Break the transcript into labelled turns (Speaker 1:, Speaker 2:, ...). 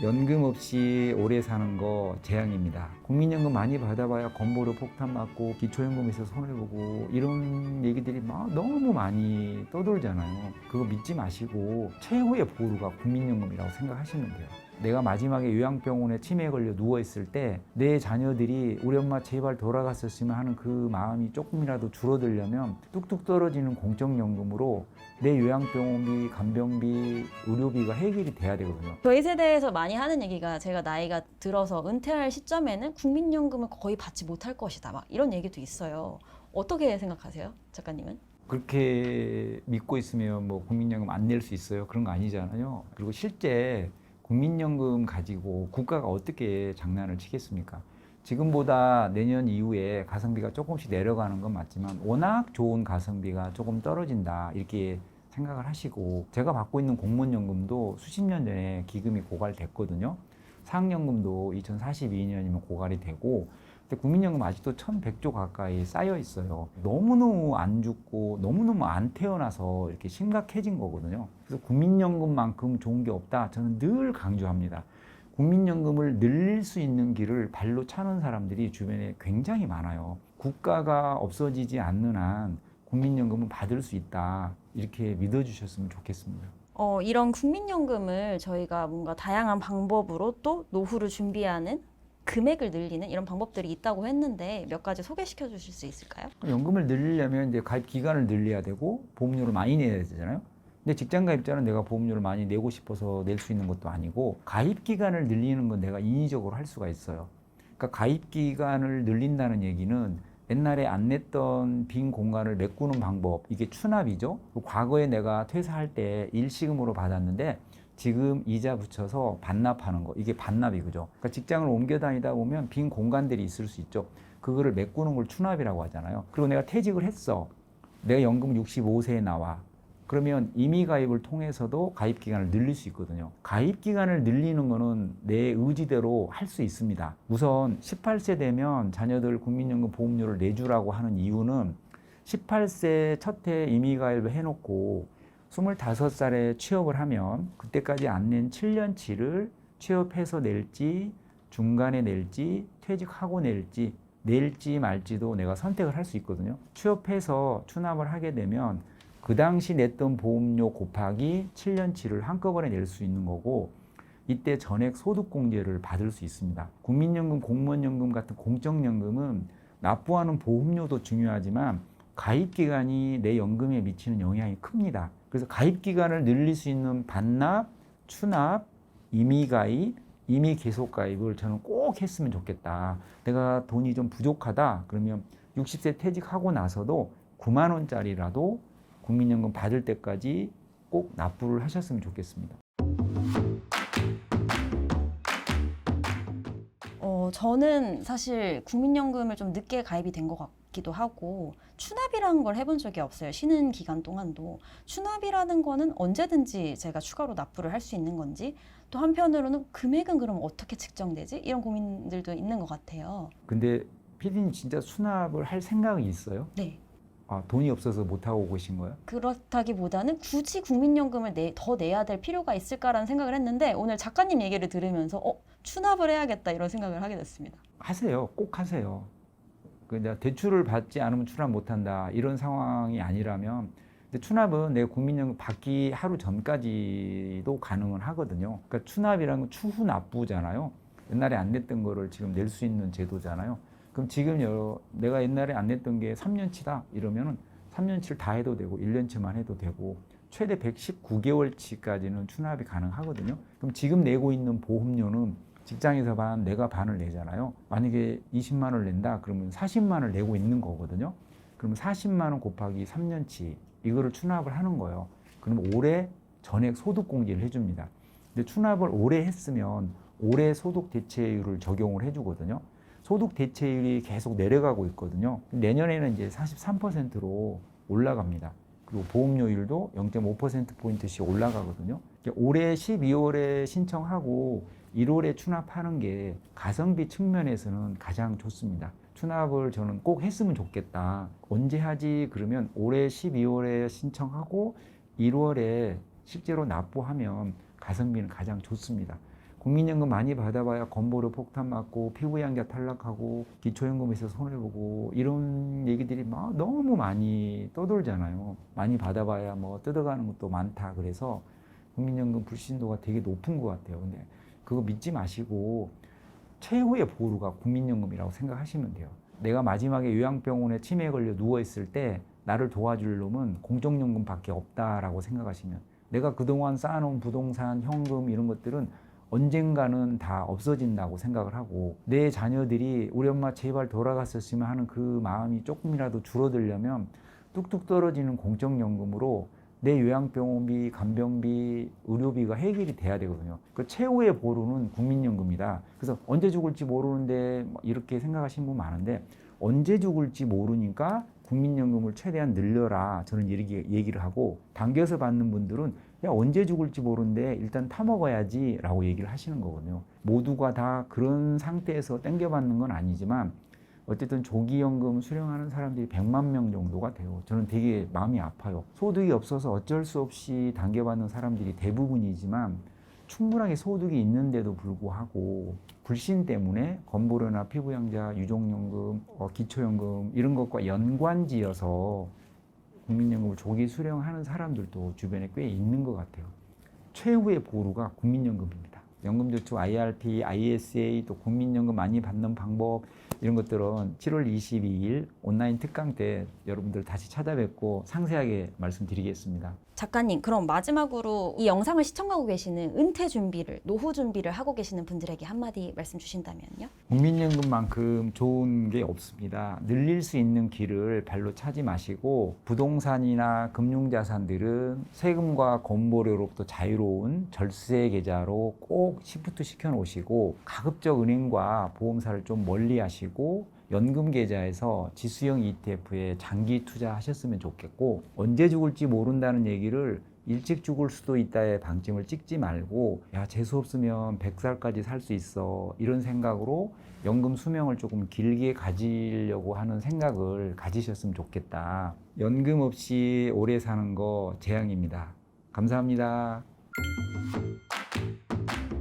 Speaker 1: 연금 없이 오래 사는 거 재앙입니다. 국민연금 많이 받아봐야 건보료 폭탄 맞고 기초연금에서 손해보고 이런 얘기들이 막 너무 많이 떠돌잖아요. 그거 믿지 마시고 최고의 보루가 국민연금이라고 생각하시면 돼요. 내가 마지막에 요양병원에 치매에 걸려 누워있을 때 내 자녀들이 우리 엄마 제발 돌아갔었으면 하는 그 마음이 조금이라도 줄어들려면 뚝뚝 떨어지는 공적연금으로 내 요양병원비, 간병비, 의료비가 해결이 돼야 되거든요.
Speaker 2: 저희 세대에서 많이 하는 얘기가 제가 나이가 들어서 은퇴할 시점에는 국민연금을 거의 받지 못할 것이다. 막 이런 얘기도 있어요. 어떻게 생각하세요, 작가님은?
Speaker 1: 그렇게 믿고 있으면 뭐 국민연금 안 낼 수 있어요? 그런 거 아니잖아요. 그리고 실제 국민연금 가지고 국가가 어떻게 장난을 치겠습니까? 지금보다 내년 이후에 가성비가 조금씩 내려가는 건 맞지만 워낙 좋은 가성비가 조금 떨어진다 이렇게 생각을 하시고, 제가 받고 있는 공무원연금도 수십 년 전에 기금이 고갈됐거든요. 사학연금도 2042년이면 고갈이 되고, 근데 국민연금 아직도 1100조 가까이 쌓여 있어요. 너무너무 안 죽고 너무너무 안 태어나서 이렇게 심각해진 거거든요. 그래서 국민연금만큼 좋은 게 없다, 저는 늘 강조합니다. 국민연금을 늘릴 수 있는 길을 발로 차는 사람들이 주변에 굉장히 많아요. 국가가 없어지지 않는 한 국민연금은 받을 수 있다, 이렇게 믿어주셨으면 좋겠습니다.
Speaker 2: 이런 국민연금을 저희가 뭔가 다양한 방법으로 또 노후를 준비하는 금액을 늘리는 이런 방법들이 있다고 했는데 몇 가지 소개시켜 주실 수 있을까요?
Speaker 1: 연금을 늘리려면 이제 가입 기간을 늘려야 되고 보험료를 많이 내야 되잖아요. 근데 직장 가입자는 내가 보험료를 많이 내고 싶어서 낼 수 있는 것도 아니고, 가입 기간을 늘리는 건 내가 인위적으로 할 수가 있어요. 그러니까 가입 기간을 늘린다는 얘기는 옛날에 안 냈던 빈 공간을 메꾸는 방법, 이게 추납이죠. 과거에 내가 퇴사할 때 일시금으로 받았는데 지금 이자 붙여서 반납하는 거, 이게 반납이 그죠. 그러니까 직장을 옮겨 다니다 보면 빈 공간들이 있을 수 있죠. 그거를 메꾸는 걸 추납이라고 하잖아요. 그리고 내가 퇴직을 했어. 내가 연금 65세에 나와. 그러면 임의 가입을 통해서도 가입 기간을 늘릴 수 있거든요. 가입 기간을 늘리는 거는 내 의지대로 할 수 있습니다. 우선 18세 되면 자녀들 국민연금 보험료를 내주라고 하는 이유는 18세 첫 해 임의 가입을 해놓고 25살에 취업을 하면 그때까지 안 낸 7년치를 취업해서 낼지, 중간에 낼지, 퇴직하고 낼지 말지도 내가 선택을 할 수 있거든요. 취업해서 추납을 하게 되면 그 당시 냈던 보험료 곱하기 7년치를 한꺼번에 낼 수 있는 거고, 이때 전액 소득공제를 받을 수 있습니다. 국민연금, 공무원연금 같은 공적연금은 납부하는 보험료도 중요하지만 가입기간이 내 연금에 미치는 영향이 큽니다. 그래서 가입기간을 늘릴 수 있는 반납, 추납, 임의가입, 임의계속가입을 저는 꼭 했으면 좋겠다. 내가 돈이 좀 부족하다 그러면 60세 퇴직하고 나서도 9만 원짜리라도 국민연금 받을 때까지 꼭 납부를 하셨으면 좋겠습니다.
Speaker 2: 저는 사실 국민연금을 좀 늦게 가입이 된 것 같기도 하고 추납이라는 걸 해본 적이 없어요. 쉬는 기간 동안도. 추납이라는 거는 언제든지 제가 추가로 납부를 할 수 있는 건지, 또 한편으로는 금액은 그럼 어떻게 측정되지? 이런 고민들도 있는 것 같아요.
Speaker 1: 근데 피디님 진짜 수납을 할 생각이 있어요?
Speaker 2: 네.
Speaker 1: 아, 돈이 없어서 못하고 계신 거예요?
Speaker 2: 그렇다기보다는 굳이 국민연금을 더 내야 될 필요가 있을까라는 생각을 했는데 오늘 작가님 얘기를 들으면서 추납을 해야겠다 이런 생각을 하게 됐습니다.
Speaker 1: 하세요. 꼭 하세요. 내가 대출을 받지 않으면 추납 못한다 이런 상황이 아니라면, 근데 추납은 내가 국민연금 받기 하루 전까지도 가능은 하거든요. 그러니까 추납이라는 건 추후 납부잖아요. 옛날에 안 냈던 거를 지금 낼 수 있는 제도잖아요. 그럼 지금 내가 옛날에 안 냈던 게 3년치다 이러면은 3년치를 다 해도 되고 1년치만 해도 되고 최대 119개월치까지는 추납이 가능하거든요. 그럼 지금 내고 있는 보험료는 직장에서 내가 반을 내잖아요. 만약에 20만 원을 낸다 그러면 40만 원을 내고 있는 거거든요. 그러면 40만 원 곱하기 3년치 이거를 추납을 하는 거예요. 그럼 올해 전액 소득공제를 해줍니다. 근데 추납을 오래 했으면 올해 소득 대체율을 적용을 해주거든요. 소득 대체율이 계속 내려가고 있거든요. 내년에는 이제 43%로 올라갑니다. 그리고 보험료율도 0.5%포인트씩 올라가거든요. 올해 12월에 신청하고 1월에 추납하는 게 가성비 측면에서는 가장 좋습니다. 추납을 저는 꼭 했으면 좋겠다. 언제 하지? 그러면 올해 12월에 신청하고 1월에 실제로 납부하면 가성비는 가장 좋습니다. 국민연금 많이 받아봐야 건보료 폭탄 맞고 피부양자 탈락하고 기초연금에서 손해보고 이런 얘기들이 막 너무 많이 떠돌잖아요. 많이 받아봐야 뭐 뜯어가는 것도 많다. 그래서 국민연금 불신도가 되게 높은 것 같아요. 근데 그거 믿지 마시고 최후의 보루가 국민연금이라고 생각하시면 돼요. 내가 마지막에 요양병원에 치매에 걸려 누워있을 때 나를 도와줄 놈은 공적연금밖에 없다라고 생각하시면, 내가 그동안 쌓아놓은 부동산, 현금 이런 것들은 언젠가는 다 없어진다고 생각을 하고, 내 자녀들이 우리 엄마 제발 돌아갔었으면 하는 그 마음이 조금이라도 줄어들려면 뚝뚝 떨어지는 공적연금으로 내 요양병원비, 간병비, 의료비가 해결이 돼야 되거든요. 그 최후의 보루는 국민연금이다. 그래서 언제 죽을지 모르는데 이렇게 생각하시는 분 많은데, 언제 죽을지 모르니까 국민연금을 최대한 늘려라. 저는 이렇게 얘기를 하고, 당겨서 받는 분들은 야 언제 죽을지 모르는데 일단 타먹어야지 라고 얘기를 하시는 거거든요. 모두가 다 그런 상태에서 땡겨받는 건 아니지만 어쨌든 조기연금 수령하는 사람들이 100만 명 정도가 돼요. 저는 되게 마음이 아파요. 소득이 없어서 어쩔 수 없이 당겨받는 사람들이 대부분이지만 충분하게 소득이 있는데도 불구하고 불신 때문에 건보료나 피부양자, 유족연금, 기초연금 이런 것과 연관지어서 국민연금을 조기 수령하는 사람들도 주변에 꽤 있는 것 같아요. 최후의 보루가 국민연금입니다. 연금저축, IRP, ISA, 또 국민연금 많이 받는 방법 이런 것들은 7월 22일 온라인 특강 때 여러분들 다시 찾아뵙고 상세하게 말씀드리겠습니다.
Speaker 2: 작가님, 그럼 마지막으로 이 영상을 시청하고 계시는 은퇴 준비를, 노후 준비를 하고 계시는 분들에게 한마디 말씀 주신다면요?
Speaker 1: 국민연금만큼 좋은 게 없습니다. 늘릴 수 있는 길을 발로 차지 마시고, 부동산이나 금융자산들은 세금과 건보료로부터 자유로운 절세 계좌로 꼭 시프트 시켜 놓으시고, 가급적 은행과 보험사를 좀 멀리 하시고 연금 계좌에서 지수형 ETF에 장기 투자하셨으면 좋겠고, 언제 죽을지 모른다는 얘기를 일찍 죽을 수도 있다의 방점을 찍지 말고, 야 재수 없으면 100살까지 살 수 있어 이런 생각으로 연금 수명을 조금 길게 가지려고 하는 생각을 가지셨으면 좋겠다. 연금 없이 오래 사는 거 재앙입니다. 감사합니다.